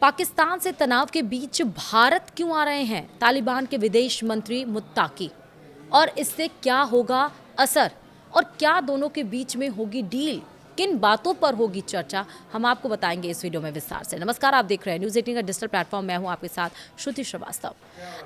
पाकिस्तान से तनाव के बीच भारत क्यों आ रहे हैं तालिबान के विदेश मंत्री मुत्ताकी, और इससे क्या होगा असर, और क्या दोनों के बीच में होगी डील, किन बातों पर होगी चर्चा, हम आपको बताएंगे इस वीडियो में विस्तार से। नमस्कार, आप देख रहे हैं न्यूज़ 18 का डिजिटल प्लेटफॉर्म। मैं हूं आपके साथ श्रुति श्रीवास्तव।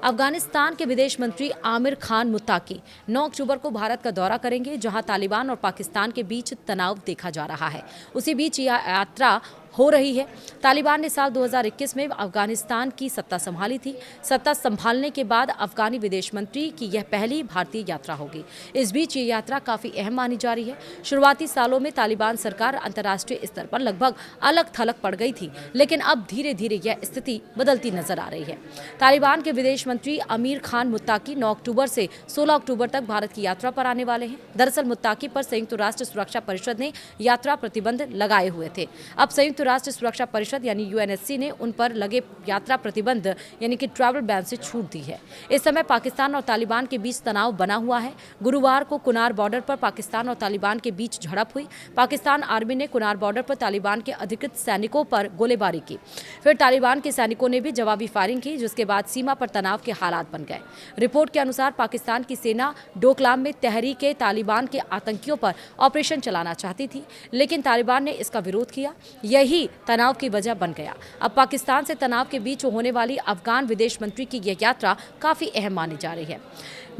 अफगानिस्तान के विदेश मंत्री आमिर खान मुत्ताकी 9 अक्टूबर को भारत का दौरा करेंगे, जहां तालिबान और पाकिस्तान के बीच तनाव देखा जा रहा है। उसी बीच यह यात्रा हो रही है। तालिबान ने साल 2021 में अफगानिस्तान की सत्ता संभाली थी। सत्ता संभालने के बाद अफगानी विदेश मंत्री की यह पहली भारतीय यात्रा होगी। इस बीच ये यात्रा काफ़ी अहम मानी जा रही है। शुरुआती सालों में तालिबान सरकार अंतर्राष्ट्रीय स्तर पर लगभग अलग थलग पड़ गई थी, लेकिन अब धीरे धीरे यह स्थिति बदलती नजर आ रही है। तालिबान के विदेश मंत्री आमिर खान मुत्ताकी 9 अक्टूबर से 16 अक्टूबर तक भारत की यात्रा पर आने वाले हैं। दरअसल मुत्ताकी पर संयुक्त राष्ट्र सुरक्षा परिषद ने यात्रा प्रतिबंध लगाए हुए थे। अब संयुक्त राष्ट्र सुरक्षा परिषद यानी यूएनएससी ने उन पर लगे यात्रा प्रतिबंध यानी कि ट्रैवल बैन से छूट दी है। इस समय पाकिस्तान और तालिबान के बीच तनाव बना हुआ है। गुरुवार को कुनार बॉर्डर पर पाकिस्तान और तालिबान के बीच झड़प हुई। पाकिस्तान आर्मी ने कुनार बॉर्डर पर तालिबान के अधिकृत सैनिकों पर गोलीबारी की। फिर तालिबान के सैनिकों ने भी जवाबी फायरिंग की, जिसके बाद सीमा पर तनाव के हालात बन गए। रिपोर्ट के अनुसार पाकिस्तान की सेना डोकलाम में तहरीके तालिबान के आतंकियों पर ऑपरेशन चलाना चाहती थी, लेकिन तालिबान ने इसका विरोध किया। यही तनाव की वजह बन गया। अब पाकिस्तान से तनाव के बीच होने वाली अफगान विदेश मंत्री की यह यात्रा काफी अहम मानी जा रही है।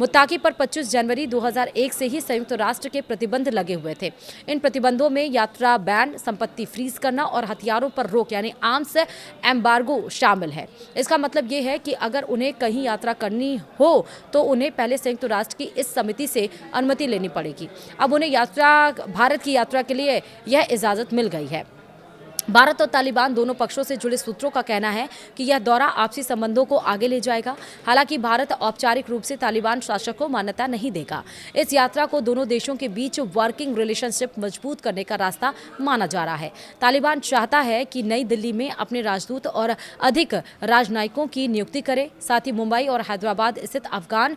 मुत्ताकी पर 25 जनवरी 2001 से ही संयुक्त राष्ट्र के प्रतिबंध लगे हुए थे। इन प्रतिबंधों में यात्रा बैन, संपत्ति फ्रीज करना और हथियारों पर रोक यानी आर्म्स एम्बार्गो शामिल है। इसका मतलब ये है कि अगर उन्हें कहीं यात्रा करनी हो तो उन्हें पहले संयुक्त राष्ट्र की इस समिति से अनुमति लेनी पड़ेगी। अब उन्हें भारत की यात्रा के लिए यह इजाज़त मिल गई है। भारत और तालिबान दोनों पक्षों से जुड़े सूत्रों का कहना है कि यह दौरा आपसी संबंधों को आगे ले जाएगा। हालांकि भारत औपचारिक रूप से तालिबान शासक को मान्यता नहीं देगा। इस यात्रा को दोनों देशों के बीच वर्किंग रिलेशनशिप मजबूत करने का रास्ता माना जा रहा है। तालिबान चाहता है कि नई दिल्ली में अपने राजदूत और अधिक राजनयिकों की नियुक्ति करे। साथ ही मुंबई और हैदराबाद स्थित अफगान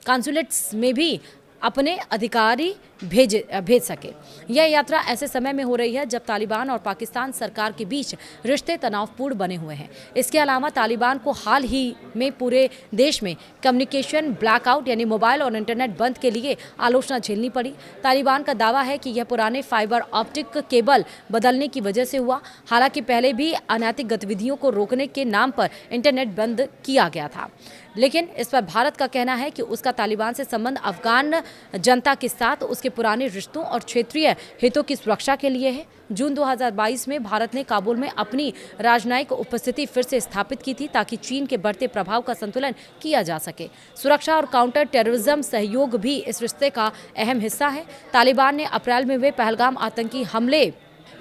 कॉन्सुलेट्स में भी अपने अधिकारी भेज सके। यह यात्रा ऐसे समय में हो रही है जब तालिबान और पाकिस्तान सरकार के बीच रिश्ते तनावपूर्ण बने हुए हैं। इसके अलावा तालिबान को हाल ही में पूरे देश में कम्युनिकेशन ब्लैकआउट यानी मोबाइल और इंटरनेट बंद के लिए आलोचना झेलनी पड़ी। तालिबान का दावा है कि यह पुराने फाइबर ऑप्टिक केबल बदलने की वजह से हुआ। हालांकि पहले भी अनैतिक गतिविधियों को रोकने के नाम पर इंटरनेट बंद किया गया था, लेकिन इस पर भारत का कहना है कि उसका तालिबान से संबंध अफगान जनता के साथ उसके पुराने रिश्तों और क्षेत्रीय हितों की सुरक्षा के लिए है। जून 2022 में भारत ने काबुल में अपनी राजनयिक उपस्थिति फिर से स्थापित की थी, ताकि चीन के बढ़ते प्रभाव का संतुलन किया जा सके। सुरक्षा और काउंटर टेररिज्म सहयोग भी इस रिश्ते का अहम हिस्सा है। तालिबान ने अप्रैल में हुए पहलगाम आतंकी हमले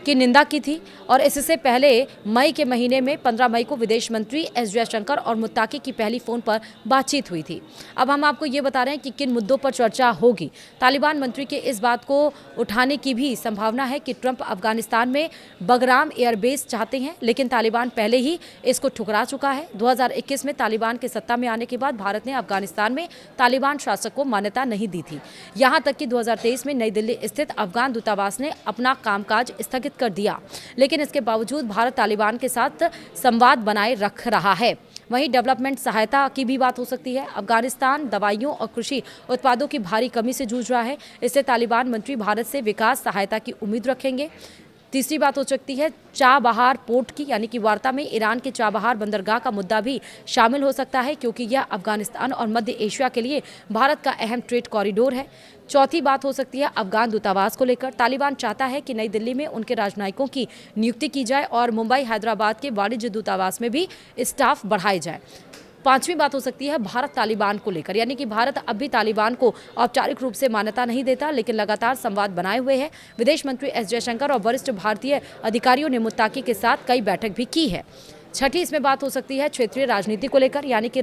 की निंदा की थी, और इससे पहले मई के महीने में 15 मई को विदेश मंत्री एस जयशंकर और मुत्ताकी की पहली फोन पर बातचीत हुई थी। अब हम आपको ये बता रहे हैं कि किन मुद्दों पर चर्चा होगी। तालिबान मंत्री के इस बात को उठाने की भी संभावना है कि ट्रंप अफगानिस्तान में बगराम एयरबेस चाहते हैं, लेकिन तालिबान पहले ही इसको ठुकरा चुका है। 2021 में तालिबान के सत्ता में आने के बाद भारत ने अफगानिस्तान में तालिबान शासक को मान्यता नहीं दी थी। यहाँ तक कि 2023 में नई दिल्ली स्थित अफगान दूतावास ने अपना कामकाज स्थगित कर दिया, लेकिन इसके बावजूद भारत तालिबान के साथ संवाद बनाए रख रहा है। वहीं डेवलपमेंट सहायता की भी बात हो सकती है। अफगानिस्तान दवाइयों और कृषि उत्पादों की भारी कमी से जूझ रहा है। इससे तालिबान मंत्री भारत से विकास सहायता की उम्मीद रखेंगे। तीसरी बात हो सकती है चाबहार पोर्ट की, यानी कि वार्ता में ईरान के चाबहार बंदरगाह का मुद्दा भी शामिल हो सकता है, क्योंकि यह अफगानिस्तान और मध्य एशिया के लिए भारत का अहम ट्रेड कॉरिडोर है। चौथी बात हो सकती है अफगान दूतावास को लेकर। तालिबान चाहता है कि नई दिल्ली में उनके राजनयिकों की नियुक्ति की जाए और मुंबई हैदराबाद के वाणिज्य दूतावास में भी स्टाफ बढ़ाए जाए। पांचवी बात हो सकती है भारत तालिबान को लेकर, यानी कि भारत अब भी तालिबान को औपचारिक रूप से मान्यता नहीं देता, लेकिन लगातार संवाद बनाए हुए है। विदेश मंत्री एस जयशंकर और वरिष्ठ भारतीय अधिकारियों ने मुत्ताकी के साथ कई बैठक भी की है। छठी इसमें बात हो सकती है क्षेत्रीय राजनीति को लेकर, यानी कि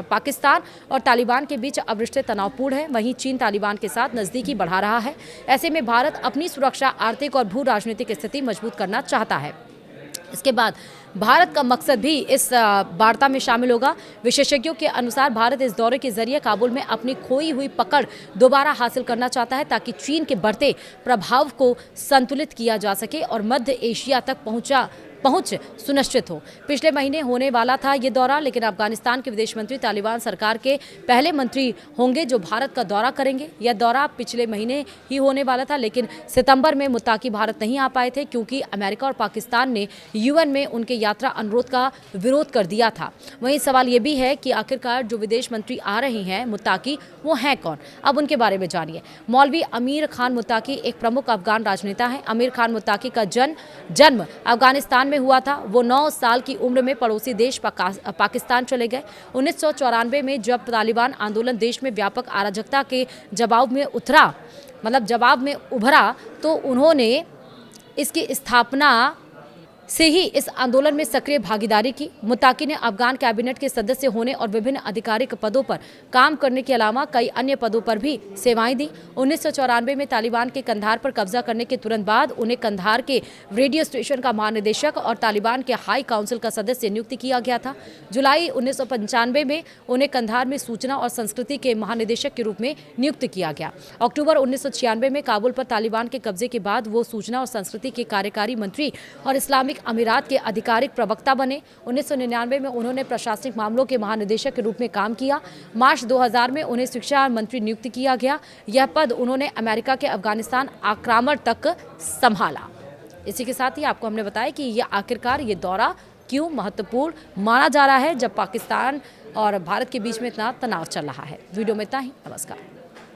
पाकिस्तान और तालिबान के बीच अब रिश्ते तनावपूर्ण है। वहीं चीन तालिबान के साथ नज़दीकी बढ़ा रहा है। ऐसे में भारत अपनी सुरक्षा, आर्थिक और भू राजनीतिक स्थिति मजबूत करना चाहता है। इसके बाद भारत का मकसद भी इस वार्ता में शामिल होगा। विशेषज्ञों के अनुसार भारत इस दौरे के जरिए काबुल में अपनी खोई हुई पकड़ दोबारा हासिल करना चाहता है, ताकि चीन के बढ़ते प्रभाव को संतुलित किया जा सके और मध्य एशिया तक पहुंच सुनिश्चित हो। पिछले महीने होने वाला था ये दौरा, लेकिन अफगानिस्तान के विदेश मंत्री तालिबान सरकार के पहले मंत्री होंगे जो भारत का दौरा करेंगे। यह दौरा पिछले महीने ही होने वाला था, लेकिन सितंबर में मुत्ताकी भारत नहीं आ पाए थे क्योंकि अमेरिका और पाकिस्तान ने यूएन में उनके यात्रा अनुरोध का विरोध कर दिया था। वहीं सवाल ये भी है कि आखिरकार जो विदेश मंत्री आ रहे हैं मुत्ताकी, वो हैं कौन? अब उनके बारे में जानिए। मौलवी अमीर खान मुत्ताकी एक प्रमुख अफगान राजनेता हैं। अमीर खान मुत्ताकी का जन्म अफगानिस्तान में हुआ था। वो 9 साल की उम्र में पड़ोसी देश पाकिस्तान चले गए। 1994 में जब तालिबान आंदोलन देश में व्यापक अराजकता के जवाब में उभरा तो उन्होंने इसकी स्थापना से ही इस आंदोलन में सक्रिय भागीदारी की। मुत्ताकी ने अफगान कैबिनेट के सदस्य होने और विभिन्न आधिकारिक पदों पर काम करने के अलावा कई अन्य पदों पर भी सेवाएं दी। 1994 में तालिबान के कंधार पर कब्जा करने के तुरंत बाद उन्हें कंधार के रेडियो स्टेशन का महानिदेशक और तालिबान के हाई काउंसिल का सदस्य नियुक्त किया गया था। जुलाई 1995 में उन्हें कंधार में सूचना और संस्कृति के महानिदेशक के रूप में नियुक्त किया गया। अक्टूबर 1996 में काबुल पर तालिबान के कब्जे के बाद वो सूचना और संस्कृति के कार्यकारी मंत्री और इस्लामिक अमीरात के आधिकारिक प्रवक्ता बने। 1999 में उन्होंने प्रशासनिक मामलों के महानिदेशक के रूप में काम किया। मार्च 2000 में उन्हें शिक्षा मंत्री नियुक्त किया गया। यह पद उन्होंने अमेरिका के अफगानिस्तान आक्रमण तक संभाला। इसी के साथ ही आपको हमने बताया कि यह आखिरकार ये दौरा क्यों महत्वपूर्ण माना जा रहा है जब पाकिस्तान और भारत के बीच में इतना तनाव चल रहा है। वीडियो में इतना ही। नमस्कार।